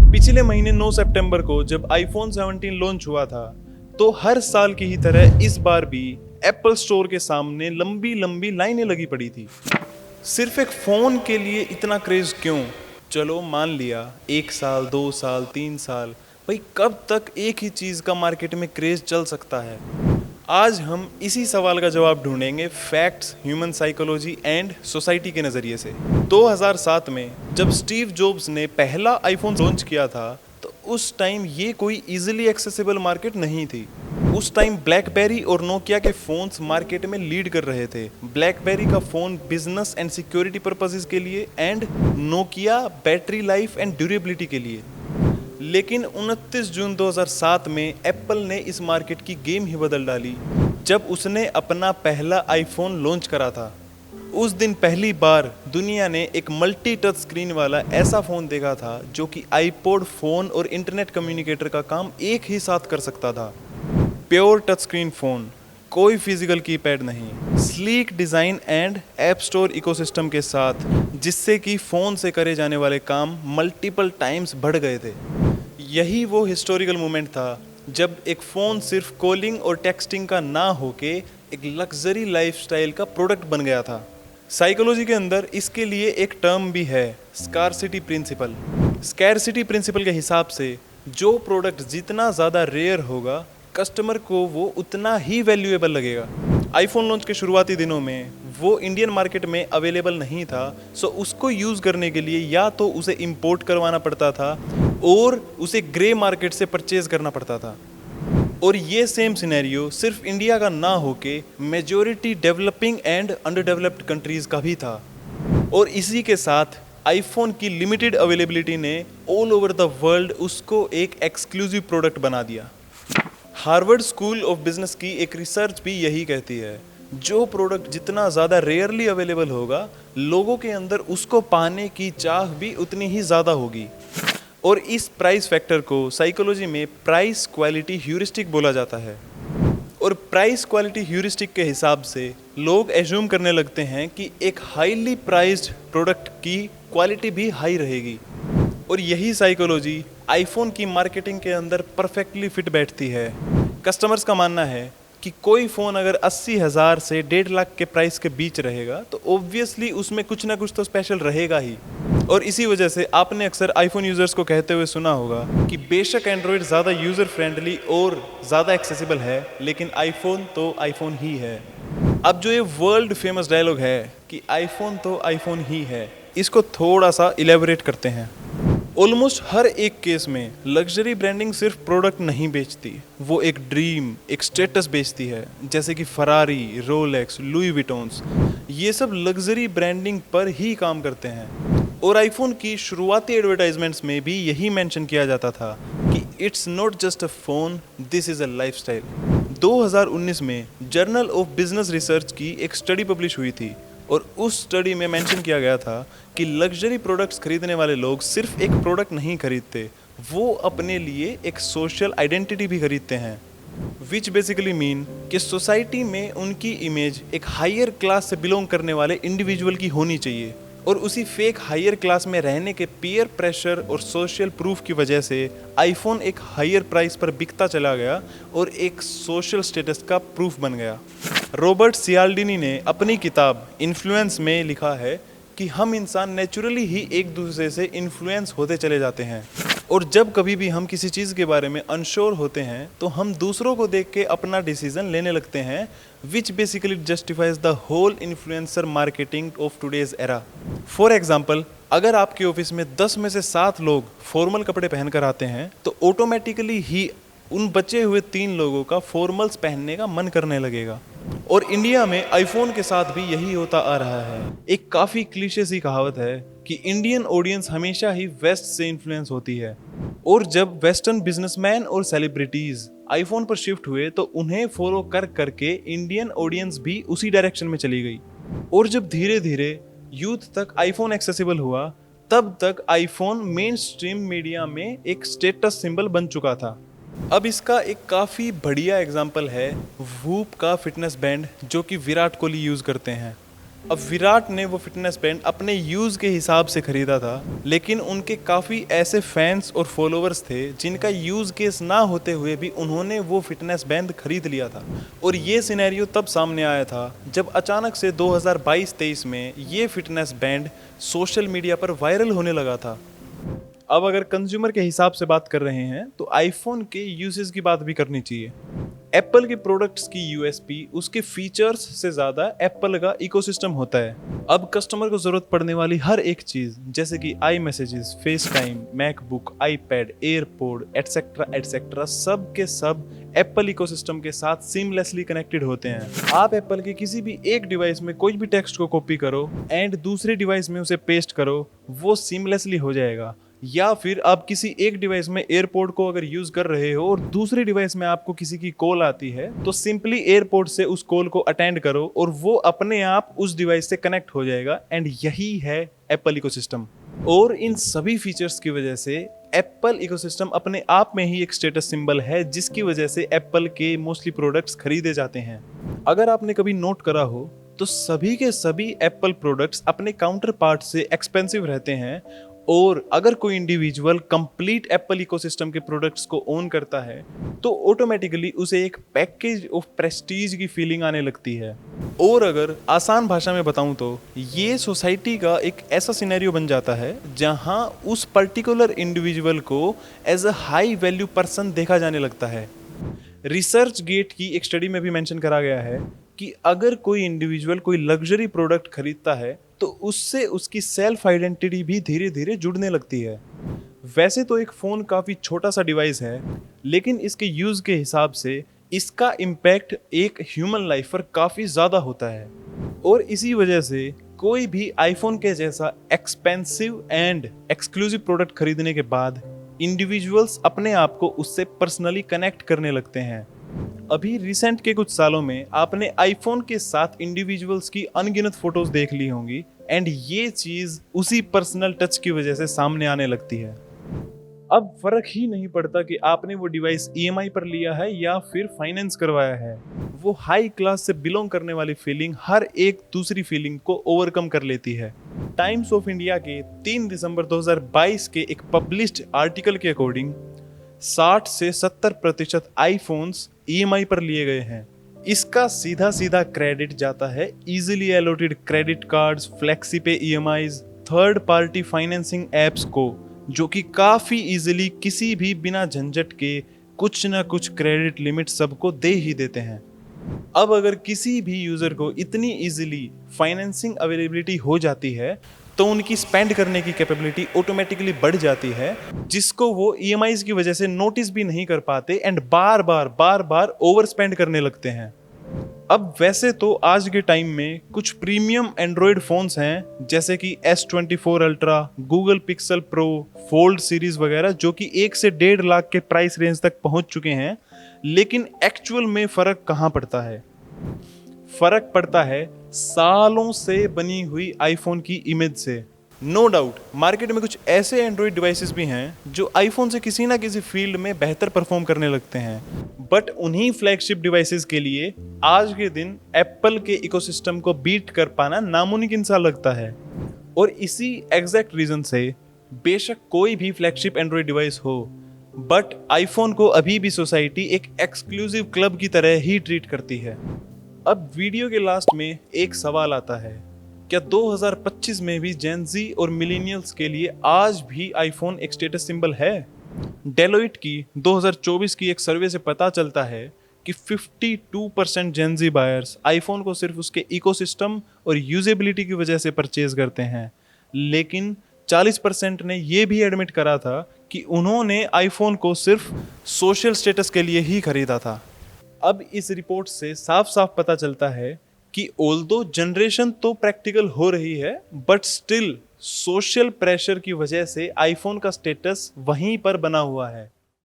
पिछले महीने 9 सितंबर को जब आईफोन 17 लॉन्च हुआ था, तो हर साल की ही तरह इस बार भी एप्पल स्टोर के सामने लंबी लंबी लाइनें लगी पड़ी थी। सिर्फ एक फ़ोन के लिए इतना क्रेज़ क्यों? चलो मान लिया 1 साल, 2 साल, 3 साल, भाई कब तक एक ही चीज़ का मार्केट में क्रेज़ चल सकता है? आज हम इसी सवाल का जवाब ढूंढेंगे facts, human psychology and society के नज़रिए से। 2007 में जब स्टीव जॉब्स ने पहला आईफोन लॉन्च किया था, तो उस टाइम ये कोई इजीली एक्सेसिबल मार्केट नहीं थी। उस टाइम ब्लैकबेरी और नोकिया के फ़ोन्स मार्केट में लीड कर रहे थे। ब्लैकबेरी का phone business and security purposes के लिए and Nokia battery life and durability के लिए। लेकिन 29 जून 2007 में एप्पल ने इस मार्केट की गेम ही बदल डाली जब उसने अपना पहला आईफोन लॉन्च करा था। उस दिन पहली बार दुनिया ने एक मल्टी टच स्क्रीन वाला ऐसा फ़ोन देखा था जो कि आईपॉड फ़ोन और इंटरनेट कम्युनिकेटर का काम एक ही साथ कर सकता था। प्योर टच स्क्रीन फ़ोन, कोई फिजिकल कीपैड नहीं, sleek design and app store ecosystem के साथ, जिससे कि फ़ोन से करे जाने वाले काम मल्टीपल टाइम्स बढ़ गए थे। यही वो हिस्टोरिकल मोमेंट था जब एक फ़ोन सिर्फ कॉलिंग और टेक्सटिंग का ना होके एक लग्जरी लाइफस्टाइल का प्रोडक्ट बन गया था। साइकोलॉजी के अंदर इसके लिए एक टर्म भी है, स्कार्सिटी प्रिंसिपल। स्कैरसिटी प्रिंसिपल के हिसाब से जो प्रोडक्ट जितना ज़्यादा रेयर होगा, कस्टमर को वो उतना ही वैल्यूएबल लगेगा। आईफोन लॉन्च के शुरुआती दिनों में वो इंडियन मार्केट में अवेलेबल नहीं था, सो उसको यूज़ करने के लिए या तो उसे इंपोर्ट करवाना पड़ता था और उसे ग्रे मार्केट से परचेज करना पड़ता था। और ये सेम सिनेरियो सिर्फ इंडिया का ना होके majority developing and under developed countries का भी था। और इसी के साथ आईफोन की लिमिटेड अवेलेबिलिटी ने ऑल ओवर द वर्ल्ड उसको एक एक्सक्लूसिव प्रोडक्ट बना दिया। हार्वर्ड स्कूल ऑफ बिजनेस की एक रिसर्च भी यही कहती है, जो प्रोडक्ट जितना ज़्यादा रेयरली अवेलेबल होगा, लोगों के अंदर उसको पाने की चाह भी उतनी ही ज़्यादा होगी। और इस प्राइस फैक्टर को साइकोलॉजी में प्राइस क्वालिटी ह्यूरिस्टिक बोला जाता है। और प्राइस क्वालिटी ह्यूरिस्टिक के हिसाब से लोग एज्यूम करने लगते हैं कि एक हाईली प्राइस्ड प्रोडक्ट की क्वालिटी भी हाई रहेगी। और यही साइकोलॉजी आईफोन की मार्केटिंग के अंदर परफेक्टली फिट बैठती है। कस्टमर्स का मानना है कि कोई फ़ोन अगर 80,000 से 1.5 लाख के प्राइस के बीच रहेगा, तो ऑब्वियसली उसमें कुछ ना कुछ तो स्पेशल रहेगा ही। और इसी वजह से आपने अक्सर आईफोन यूज़र्स को कहते हुए सुना होगा कि बेशक एंड्रॉयड ज़्यादा यूज़र फ्रेंडली और ज़्यादा एक्सेसिबल है, लेकिन आईफोन तो आईफोन ही है। अब जो ये वर्ल्ड फेमस डायलॉग है कि आईफोन तो आईफोन ही है, इसको थोड़ा सा इलेबोरेट करते हैं। ऑलमोस्ट हर एक केस में लग्जरी ब्रांडिंग सिर्फ प्रोडक्ट नहीं बेचती, वो एक ड्रीम, एक स्टेटस बेचती है। जैसे कि फरारी, रोलेक्स, लुई विटॉन्स, ये सब लग्जरी ब्रांडिंग पर ही काम करते हैं। और आईफोन की शुरुआती एडवर्टाइजमेंट्स में भी यही मेंशन किया जाता था कि it's not just a phone, this is a lifestyle. 2019 में जर्नल ऑफ बिजनेस रिसर्च की एक स्टडी पब्लिश हुई थी, और उस स्टडी में मेंशन किया गया था कि लग्जरी प्रोडक्ट्स खरीदने वाले लोग सिर्फ एक प्रोडक्ट नहीं खरीदते, वो अपने लिए एक सोशल आइडेंटिटी भी खरीदते हैं। विच बेसिकली मीन कि सोसाइटी में उनकी इमेज एक हायर क्लास से बिलोंग करने वाले इंडिविजुअल की होनी चाहिए। और उसी फेक हायर क्लास में रहने के पीयर प्रेशर और सोशल प्रूफ की वजह से आईफोन एक हायर प्राइस पर बिकता चला गया और एक सोशल स्टेटस का प्रूफ बन गया। रॉबर्ट सियाल्डिनी ने अपनी किताब इन्फ्लुएंस में लिखा है कि हम इंसान नेचुरली ही एक दूसरे से इन्फ्लुएंस होते चले जाते हैं, और जब कभी भी हम किसी चीज़ के बारे में अनश्योर होते हैं तो हम दूसरों को देख के अपना डिसीजन लेने लगते हैं, which basically justifies the whole influencer marketing of today's era. For example, अगर आपके ऑफिस में 10 में से 7 लोग फॉर्मल कपड़े पहनकर आते हैं, तो ऑटोमेटिकली ही उन बचे हुए 3 लोगों का फॉर्मल्स पहनने का मन करने लगेगा। और इंडिया में आईफोन के साथ भी यही होता आ रहा है। एक काफ़ी क्लीशे सी कहावत है कि इंडियन ऑडियंस हमेशा ही वेस्ट से इन्फ्लुएंस होती है, और जब वेस्टर्न बिजनेसमैन और सेलिब्रिटीज़ आईफोन पर शिफ्ट हुए तो उन्हें फॉलो कर करके इंडियन ऑडियंस भी उसी डायरेक्शन में चली गई। और जब धीरे धीरे यूथ तक आईफोन एक्सेसिबल हुआ, तब तक आईफोन मेन स्ट्रीम मीडिया में एक स्टेटस सिंबल बन चुका था। अब इसका एक काफ़ी बढ़िया एग्जाम्पल है वूप का फिटनेस बैंड, जो कि विराट कोहली यूज़ करते हैं। अब विराट ने वो फिटनेस बैंड अपने यूज़ के हिसाब से खरीदा था, लेकिन उनके काफ़ी ऐसे फैंस और फॉलोअर्स थे जिनका यूज़ केस ना होते हुए भी उन्होंने वो फिटनेस बैंड खरीद लिया था। और ये सिनेरियो तब सामने आया था जब अचानक से 2022-23 में ये फिटनेस बैंड सोशल मीडिया पर वायरल होने लगा था। अब अगर कंज्यूमर के हिसाब से बात कर रहे हैं तो आईफोन के यूसेज की बात भी करनी चाहिए। एप्पल के प्रोडक्ट्स की यूएसपी उसके फीचर्स से ज़्यादा एप्पल का इकोसिस्टम होता है। अब कस्टमर को ज़रूरत पड़ने वाली हर एक चीज़ जैसे कि iMessages, FaceTime, MacBook, iPad, AirPod etcetera etcetera सब के सब एप्पल इकोसिस्टम के साथ सीमलेसली कनेक्टेड होते हैं। आप एप्पल के किसी भी एक डिवाइस में कोई भी टेक्स्ट को कॉपी करो एंड दूसरे डिवाइस में उसे पेस्ट करो, वो सीमलेसली हो जाएगा। या फिर आप किसी एक डिवाइस में एयरपोर्ट को अगर यूज कर रहे हो और दूसरे डिवाइस में आपको किसी की कॉल आती है तो सिंपली एयरपोर्ट से उस कॉल को अटेंड करो और वो अपने आप उस डिवाइस से कनेक्ट हो जाएगा। एंड यही है एप्पल इकोसिस्टम। और इन सभी फीचर्स की वजह से एप्पल इकोसिस्टम अपने आप में ही एक स्टेटस सिंबल है जिसकी वजह से एप्पल के मोस्टली प्रोडक्ट्स खरीदे जाते हैं। अगर आपने कभी नोट करा हो तो सभी के सभी एप्पल प्रोडक्ट्स अपने काउंटर पार्ट से एक्सपेंसिव रहते हैं। और अगर कोई इंडिविजुअल कंप्लीट एप्पल इकोसिस्टम के प्रोडक्ट्स को ओन करता है तो ऑटोमेटिकली उसे एक पैकेज ऑफ प्रेस्टीज की फीलिंग आने लगती है। और अगर आसान भाषा में बताऊं तो ये सोसाइटी का एक ऐसा सिनेरियो बन जाता है जहां उस पर्टिकुलर इंडिविजुअल को as a high value person देखा जाने लगता है। रिसर्च गेट की एक स्टडी में भी मेंशन करा गया है कि अगर कोई इंडिविजुअल कोई लग्जरी प्रोडक्ट खरीदता है तो उससे उसकी सेल्फ आइडेंटिटी भी धीरे धीरे जुड़ने लगती है। वैसे तो एक फ़ोन काफ़ी छोटा सा डिवाइस है, लेकिन इसके यूज़ के हिसाब से इसका इम्पैक्ट एक ह्यूमन लाइफ पर काफ़ी ज़्यादा होता है। और इसी वजह से कोई भी आईफोन के जैसा एक्सपेंसिव एंड एक्सक्लूसिव प्रोडक्ट खरीदने के बाद इंडिविजुअल्स अपने आप को उससे पर्सनली कनेक्ट करने लगते हैं। अभी रिसेंट के कुछ सालों में आपने आईफोन के साथ इंडिविजुअल्स की अनगिनत फोटोज देख ली होंगी एंड ये चीज उसी पर्सनल टच की वजह से सामने आने लगती है। अब फर्क ही नहीं पड़ता कि आपने वो डिवाइस ईएमआई पर लिया है या फिर फाइनेंस करवाया है, वो हाई क्लास से बिलोंग करने वाली फीलिंग हर एक दूसरी फीलिंग को ओवरकम कर लेती है। टाइम्स ऑफ इंडिया के 3 दिसंबर 2022 के एक पब्लिश्ड आर्टिकल के अकॉर्डिंग 60 से 70% आईफोन्स ईएमआई पर लिए गए हैं। इसका सीधा सीधा क्रेडिट जाता है easily allotted credit cards, flexi pay EMIs, third party financing apps को, जो कि काफ़ी इजीली किसी भी बिना झंझट के कुछ ना कुछ क्रेडिट लिमिट सबको दे ही देते हैं। अब अगर किसी भी यूज़र को इतनी इजीली फाइनेंसिंग अवेलेबिलिटी हो जाती है तो उनकी स्पेंड करने की कैपेबिलिटी ऑटोमेटिकली बढ़ जाती है, जिसको वो ईएमआईज की वजह से नोटिस भी नहीं कर पाते and bar bar over spend करने लगते हैं। अब वैसे तो आज के टाइम में कुछ प्रीमियम एंड्रॉयड फ़ोन्स हैं जैसे कि S24 ultra, Google pixel pro, fold series वगैरह, जो कि 1 से 1.5 लाख के प्राइस रेंज तक पहुंच चुके हैं। लेकिन एक्चुअल में फ़र्क कहाँ पड़ता है? फ़र्क पड़ता है सालों से बनी हुई आईफोन की इमेज से। नो डाउट मार्केट में कुछ ऐसे एंड्रॉयड डिवाइसेस भी हैं जो आईफोन से किसी ना किसी फील्ड में बेहतर परफॉर्म करने लगते हैं, बट उन्हीं फ्लैगशिप डिवाइसेस के लिए आज के दिन एप्पल के इकोसिस्टम को बीट कर पाना नामुमकिन सा लगता है। और इसी एग्जैक्ट रीजन से बेशक कोई भी फ्लैगशिप एंड्रॉयड डिवाइस हो, बट आईफोन को अभी भी सोसाइटी एक एक्सक्लूसिव क्लब की तरह ही ट्रीट करती है। अब वीडियो के लास्ट में एक सवाल आता है, क्या 2025 में भी जेन ज़ी और मिलेनियल्स के लिए आज भी आईफोन एक स्टेटस सिंबल है? डेलोइट की 2024 की एक सर्वे से पता चलता है कि 52% जेन ज़ी बायर्स आईफोन को सिर्फ उसके इकोसिस्टम और यूजेबिलिटी की वजह से परचेज करते हैं, लेकिन 40% ने यह भी एडमिट करा था कि उन्होंने आईफोन को सिर्फ सोशल स्टेटस के लिए ही खरीदा था। अब इस रिपोर्ट से साफ साफ पता चलता है कि ऑल्दो जनरेशन तो प्रैक्टिकल हो रही है, बट स्टिल सोशल प्रेशर की वजह से आईफोन का स्टेटस वहीं पर बना हुआ है।